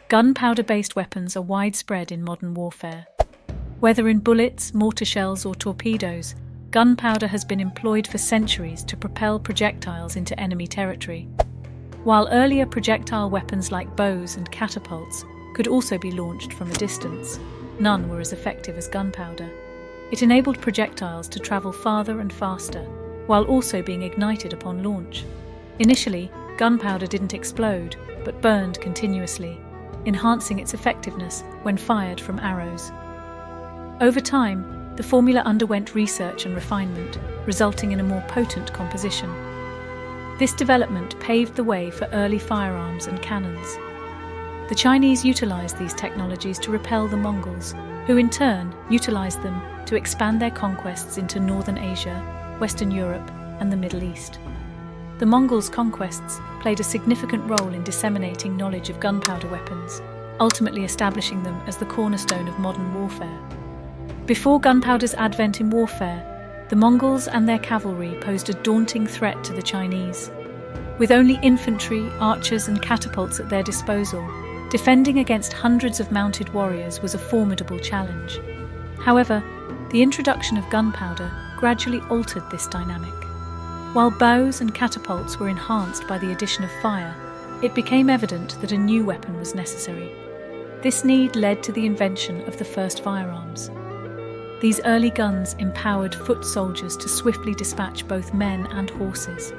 Gunpowder-based weapons are widespread in modern warfare. Whether in bullets, mortar shells, or torpedoes, gunpowder has been employed for centuries to propel projectiles into enemy territory. While earlier projectile weapons like bows and catapults could also be launched from a distance, none were as effective as gunpowder. It enabled projectiles to travel farther and faster, while also being ignited upon launch. Initially, gunpowder didn't explode, but burned continuously, enhancing its effectiveness when fired from arrows. Over time, the formula underwent research and refinement, resulting in a more potent composition. This development paved the way for early firearms and cannons. The Chinese utilized these technologies to repel the Mongols, who in turn utilized them to expand their conquests into northern Asia, Western Europe, and the Middle East. The Mongols' conquests played a significant role in disseminating knowledge of gunpowder weapons, ultimately establishing them as the cornerstone of modern warfare. Before gunpowder's advent in warfare, the Mongols and their cavalry posed a daunting threat to the Chinese. With only infantry, archers, and catapults at their disposal, defending against hundreds of mounted warriors was a formidable challenge. However, the introduction of gunpowder gradually altered this dynamic. While bows and catapults were enhanced by the addition of fire, it became evident that a new weapon was necessary. This need led to the invention of the first firearms. These early guns empowered foot soldiers to swiftly dispatch both men and horses.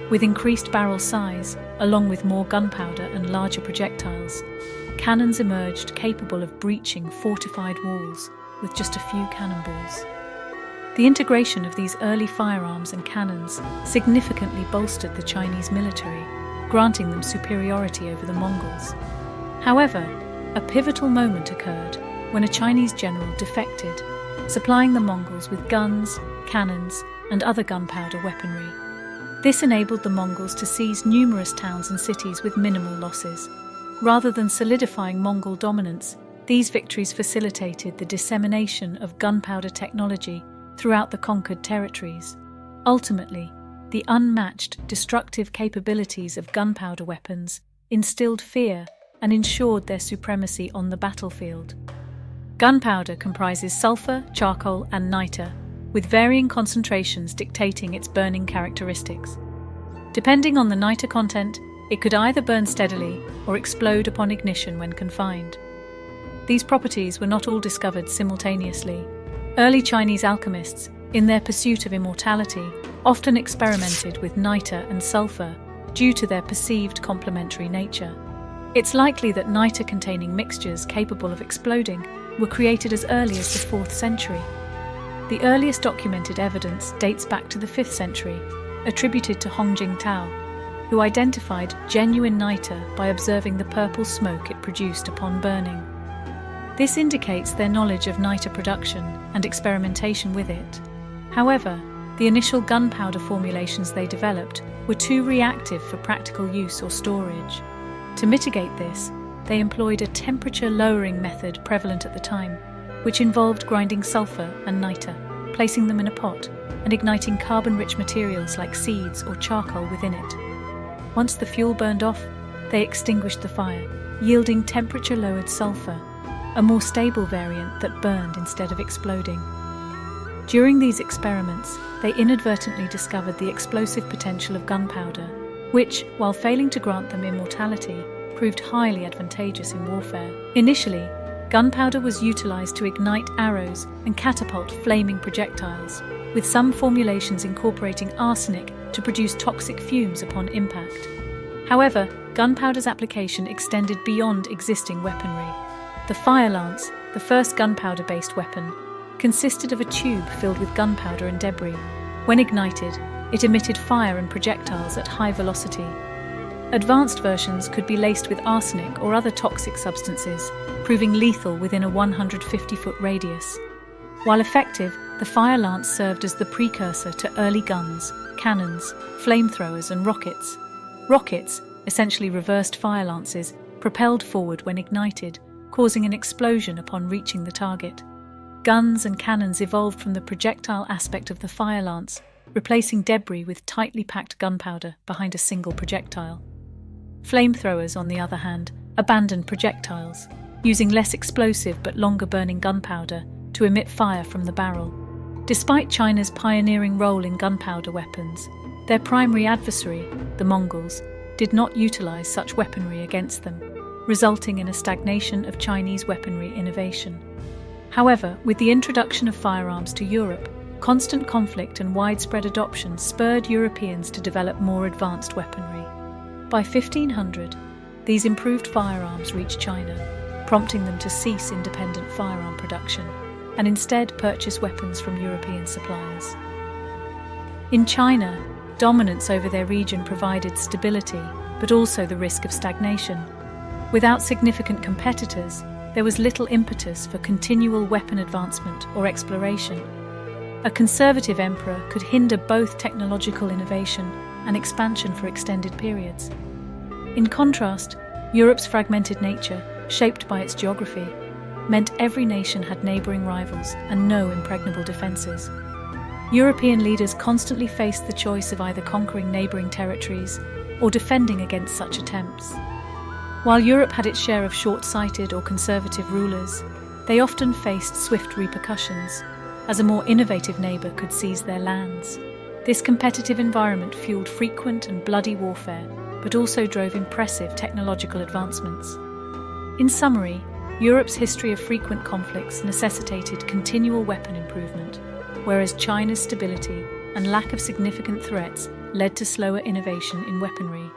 With increased barrel size, along with more gunpowder and larger projectiles, cannons emerged capable of breaching fortified walls with just a few cannonballs. The integration of these early firearms and cannons significantly bolstered the Chinese military, granting them superiority over the Mongols. However, a pivotal moment occurred when a Chinese general defected, supplying the Mongols with guns, cannons, and other gunpowder weaponry. This enabled the Mongols to seize numerous towns and cities with minimal losses. Rather than solidifying Mongol dominance, these victories facilitated the dissemination of gunpowder technology throughout the conquered territories. Ultimately, the unmatched destructive capabilities of gunpowder weapons instilled fear and ensured their supremacy on the battlefield. Gunpowder comprises sulfur, charcoal, and niter, with varying concentrations dictating its burning characteristics. Depending on the niter content, it could either burn steadily or explode upon ignition when confined. These properties were not all discovered simultaneously. Early Chinese alchemists, in their pursuit of immortality, often experimented with niter and sulfur due to their perceived complementary nature. It's likely that niter-containing mixtures capable of exploding were created as early as the 4th century. The earliest documented evidence dates back to the 5th century, attributed to Hongjing Tao, who identified genuine niter by observing the purple smoke it produced upon burning. This indicates their knowledge of niter production and experimentation with it. However, the initial gunpowder formulations they developed were too reactive for practical use or storage. To mitigate this, they employed a temperature-lowering method prevalent at the time, which involved grinding sulfur and niter, placing them in a pot, and igniting carbon-rich materials like seeds or charcoal within it. Once the fuel burned off, they extinguished the fire, yielding temperature-lowered sulfur, a more stable variant that burned instead of exploding. During these experiments, they inadvertently discovered the explosive potential of gunpowder, which, while failing to grant them immortality, proved highly advantageous in warfare. Initially, gunpowder was utilized to ignite arrows and catapult flaming projectiles, with some formulations incorporating arsenic to produce toxic fumes upon impact. However, gunpowder's application extended beyond existing weaponry. The fire lance, the first gunpowder-based weapon, consisted of a tube filled with gunpowder and debris. When ignited, it emitted fire and projectiles at high velocity. Advanced versions could be laced with arsenic or other toxic substances, proving lethal within a 150-foot radius. While effective, the fire lance served as the precursor to early guns, cannons, flamethrowers, and rockets. Rockets, essentially reversed fire lances, propelled forward when ignited, causing an explosion upon reaching the target. Guns and cannons evolved from the projectile aspect of the fire lance, replacing debris with tightly packed gunpowder behind a single projectile. Flamethrowers, on the other hand, abandoned projectiles, using less explosive but longer-burning gunpowder to emit fire from the barrel. Despite China's pioneering role in gunpowder weapons, their primary adversary, the Mongols, did not utilize such weaponry against them, resulting in a stagnation of Chinese weaponry innovation. However, with the introduction of firearms to Europe, constant conflict and widespread adoption spurred Europeans to develop more advanced weaponry. By 1500, these improved firearms reached China, prompting them to cease independent firearm production and instead purchase weapons from European suppliers. In China, dominance over their region provided stability, but also the risk of stagnation. Without significant competitors, there was little impetus for continual weapon advancement or exploration. A conservative emperor could hinder both technological innovation and expansion for extended periods. In contrast, Europe's fragmented nature, shaped by its geography, meant every nation had neighbouring rivals and no impregnable defences. European leaders constantly faced the choice of either conquering neighbouring territories or defending against such attempts. While Europe had its share of short-sighted or conservative rulers, they often faced swift repercussions, as a more innovative neighbour could seize their lands. This competitive environment fueled frequent and bloody warfare, but also drove impressive technological advancements. In summary, Europe's history of frequent conflicts necessitated continual weapon improvement, whereas China's stability and lack of significant threats led to slower innovation in weaponry.